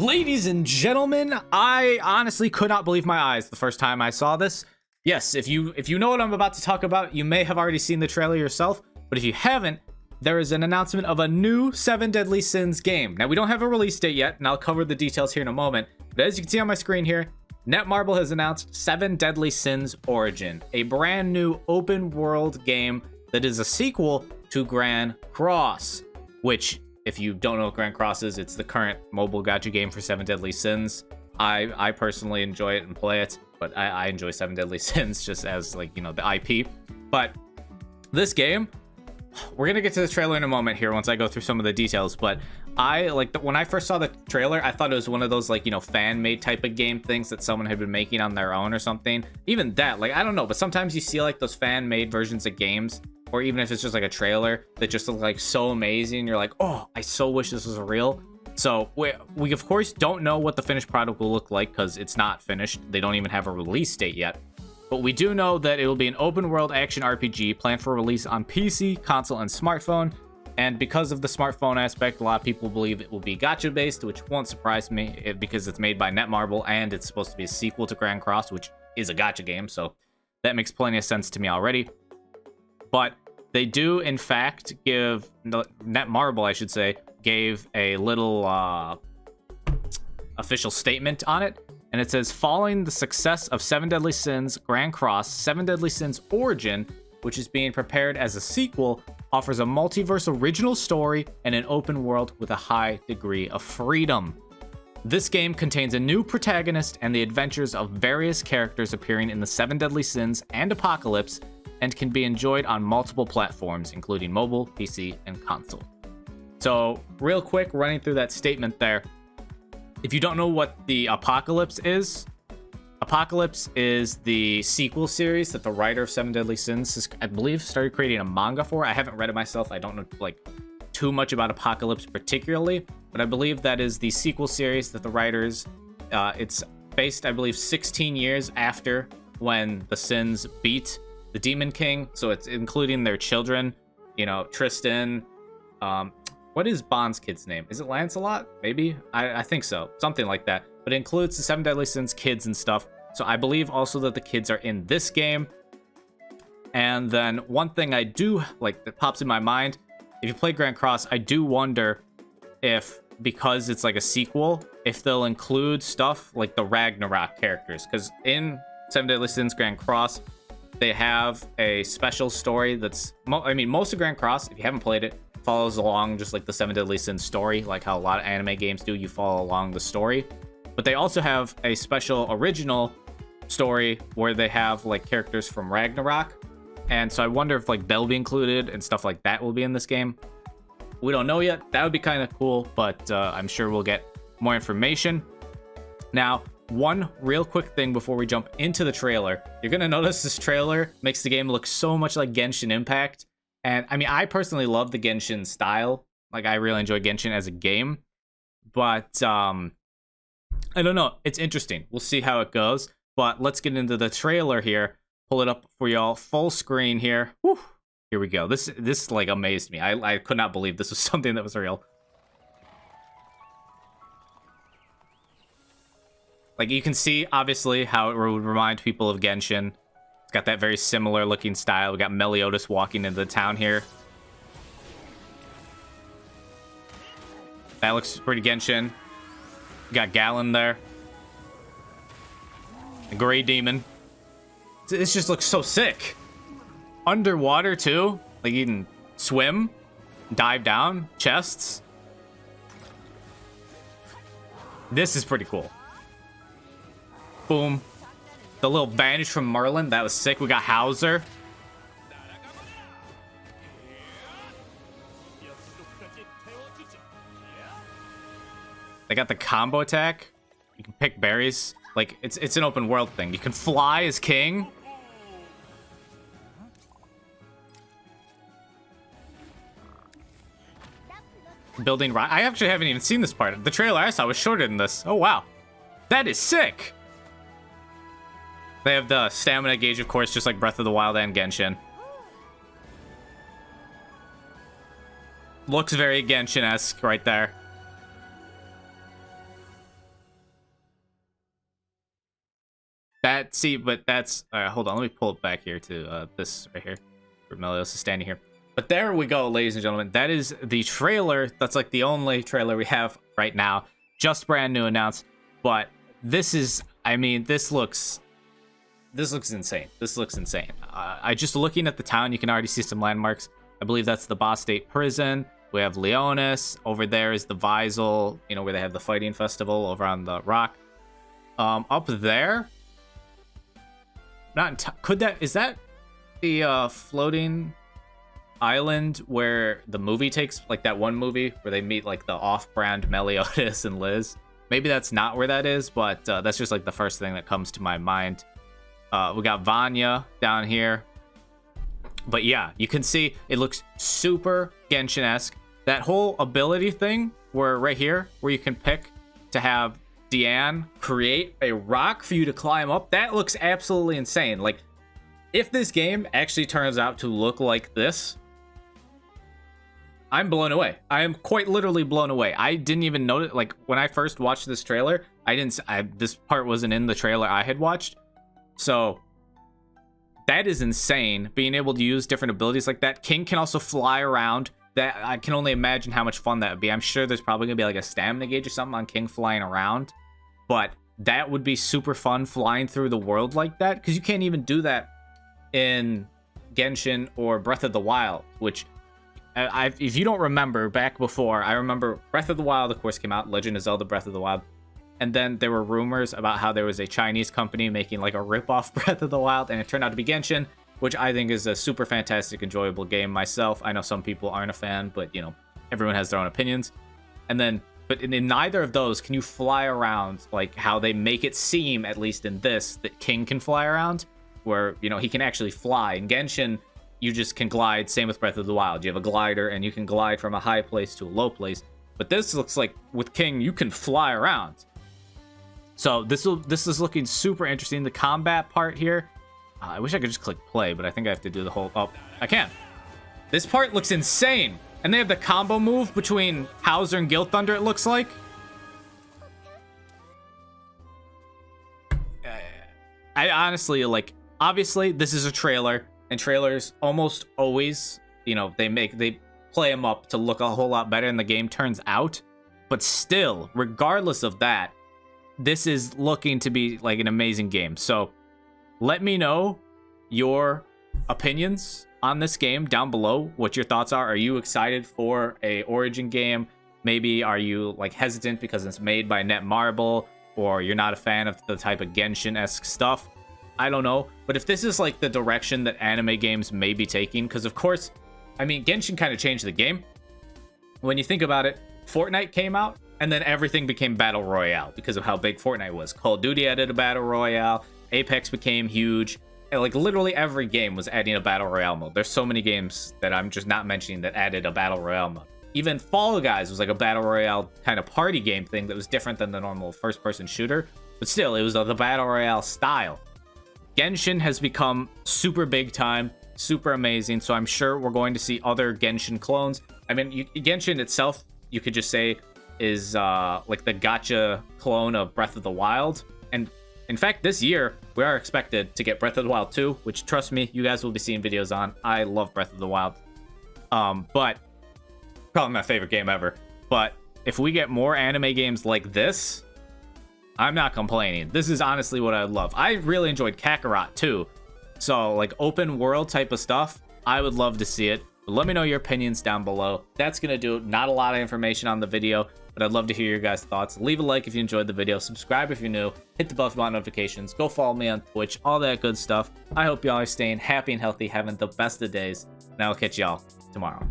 Ladies and gentlemen, I honestly could not believe my eyes the first time I saw this. Yes, if you know what I'm about to talk about, you may have already seen the trailer yourself, but if you haven't, there is an announcement of a new 7 Deadly Sins game. Now, we don't have a release date yet, and I'll cover the details here in a moment, but as you can see on my screen here, Netmarble has announced 7 Deadly Sins Origin, a brand new open world game that is a sequel to Grand Cross, which, if you don't know what Grand Cross is, it's the current mobile gacha game for 7 Deadly Sins. I personally enjoy it and play it, but I enjoy 7 Deadly Sins just as, like, you know, the IP. But this game, we're gonna get to the trailer in a moment here once I go through some of the details, but when I first saw the trailer, I thought it was one of those, like, you know, fan-made type of game things that someone had been making on their own or something. Even that, like, I don't know, but sometimes you see like those fan-made versions of games, or even if it's just like a trailer that just looks like so amazing, you're like, oh, I so wish this was real. So we of course don't know what the finished product will look like because it's not finished. They don't even have a release date yet. But we do know that it will be an open world action RPG planned for release on PC, console, and smartphone. And because of the smartphone aspect, a lot of people believe it will be gacha based, which won't surprise me because it's made by Netmarble and it's supposed to be a sequel to Grand Cross, which is a gacha game. So that makes plenty of sense to me already. But they do, in fact, give Netmarble, I should say, gave a little official statement on it. And it says, following the success of 7 Deadly Sins Grand Cross, 7 Deadly Sins Origin, which is being prepared as a sequel, offers a multiverse original story and an open world with a high degree of freedom. This game contains a new protagonist and the adventures of various characters appearing in the 7 Deadly Sins and Apocalypse, and can be enjoyed on multiple platforms, including mobile, PC, and console. So, real quick, running through that statement there. If you don't know what the Apocalypse is the sequel series that the writer of 7 Deadly Sins has, I believe, started creating a manga for. I haven't read it myself. I don't know, like, too much about Apocalypse particularly, but I believe that is the sequel series that the writers, it's based, I believe, 16 years after when the Sins beat the Demon King, so it's including their children, you know, Tristan. What is Bond's kid's name? Is it Lancelot? Maybe? I think so. Something like that. But it includes the 7 Deadly Sins kids and stuff. So I believe also that the kids are in this game. And then one thing I do like that pops in my mind, if you play Grand Cross, I do wonder if, because it's like a sequel, if they'll include stuff like the Ragnarok characters. Because in 7 Deadly Sins Grand Cross, they have a special story that's, most of Grand Cross, if you haven't played it, follows along just like the 7 Deadly Sins story, like how a lot of anime games do, you follow along the story. But they also have a special original story where they have like characters from Ragnarok. And so I wonder if like they'll be included and stuff like that will be in this game. We don't know yet. That would be kind of cool, but I'm sure we'll get more information. Now, one real quick thing before we jump into the trailer. You're going to notice this trailer makes the game look so much like Genshin Impact. And I mean, I personally love the Genshin style. Like, I really enjoy Genshin as a game. But, I don't know. It's interesting. We'll see how it goes. But let's get into the trailer here. Pull it up for y'all. Full screen here. Whew. Here we go. This like amazed me. I could not believe this was something that was real. Like, you can see, obviously, how it would remind people of Genshin. It's got that very similar looking style. We got Meliodas walking into the town here. That looks pretty Genshin. We got Galen there. The Gray Demon. This just looks so sick. Underwater, too. Like, you can swim, dive down, chests. This is pretty cool. Boom. The little vanish from Merlin. That was sick. We got Hauser. They got the combo attack. You can pick berries. Like, it's an open world thing. You can fly as king. Building right. I actually haven't even seen this part. The trailer I saw was shorter than this. Oh, wow. That is sick. They have the stamina gauge, of course, just like Breath of the Wild and Genshin. Looks very Genshin-esque right there. see, but that's hold on, let me pull it back here to this right here where Melios is standing here. But there we go, ladies and gentlemen. That is the trailer. That's like the only trailer we have right now, just brand new announced. But this is, I mean, this looks insane. This looks insane. I just looking at the town, you can already see some landmarks. I believe that's the Boss State Prison. We have Leonis. Over there is the Visel, you know, where they have the fighting festival over on the rock. Up there, is that the floating island where the movie takes, like that one movie where they meet like the off-brand Meliodas and Liz? Maybe that's not where that is, but that's just like the first thing that comes to my mind. We got Vanya down here. But yeah, you can see it looks super Genshin-esque. That whole ability thing where right here, where you can pick to have Deanne create a rock for you to climb up, that looks absolutely insane. Like, if this game actually turns out to look like this, I'm blown away. I am quite literally blown away. I didn't even notice, like, when I first watched this trailer, this part wasn't in the trailer I had watched. So that is insane, being able to use different abilities like that. King can also fly around. That, I can only imagine how much fun that would be. I'm sure there's probably gonna be like a stamina gauge or something on King flying around, but that would be super fun, flying through the world like that, because you can't even do that in Genshin or Breath of the Wild, which if you don't remember back before, I remember Breath of the Wild, of course, came out, Legend of Zelda Breath of the Wild, and then there were rumors about how there was a Chinese company making like a rip-off Breath of the Wild, and it turned out to be Genshin, which I think is a super fantastic, enjoyable game myself. I know some people aren't a fan, but you know, everyone has their own opinions. And then, but in neither of those can you fly around like how they make it seem, at least in this, that King can fly around, where, you know, he can actually fly. In Genshin, you just can glide, same with Breath of the Wild. You have a glider and you can glide from a high place to a low place. But this looks like with King, you can fly around. So this is looking super interesting. The combat part here, I wish I could just click play, but I think I have to do the whole... Oh, I can. This part looks insane. And they have the combo move between Hauser and Guild Thunder, it looks like. I honestly, like, obviously, this is a trailer. And trailers almost always, you know, they play them up to look a whole lot better than the game turns out. But still, regardless of that, this is looking to be like an amazing game. So let me know your opinions on this game down below, what your thoughts are. Are you excited for a Origin game? Maybe are you like hesitant because it's made by Netmarble, or you're not a fan of the type of Genshin-esque stuff? I don't know. But if this is like the direction that anime games may be taking, because of course, I mean, Genshin kind of changed the game. When you think about it, Fortnite came out, and then everything became Battle Royale because of how big Fortnite was. Call of Duty added a Battle Royale. Apex became huge. And like literally every game was adding a Battle Royale mode. There's so many games that I'm just not mentioning that added a Battle Royale mode. Even Fall Guys was like a Battle Royale kind of party game thing that was different than the normal first-person shooter. But still, it was the Battle Royale style. Genshin has become super big time, super amazing. So I'm sure we're going to see other Genshin clones. I mean, Genshin itself, you could just say, is like the gacha clone of Breath of the Wild. And in fact, this year, we are expected to get Breath of the Wild 2, which, trust me, you guys will be seeing videos on. I love Breath of the Wild. But probably my favorite game ever. But if we get more anime games like this, I'm not complaining. This is honestly what I love. I really enjoyed Kakarot, too. So, like, open world type of stuff, I would love to see it. But let me know your opinions down below. That's going to do it. Not a lot of information on the video, but I'd love to hear your guys' thoughts. Leave a like if you enjoyed the video. Subscribe if you're new. Hit the bell for more notifications. Go follow me on Twitch. All that good stuff. I hope y'all are staying happy and healthy, having the best of days. And I'll catch y'all tomorrow.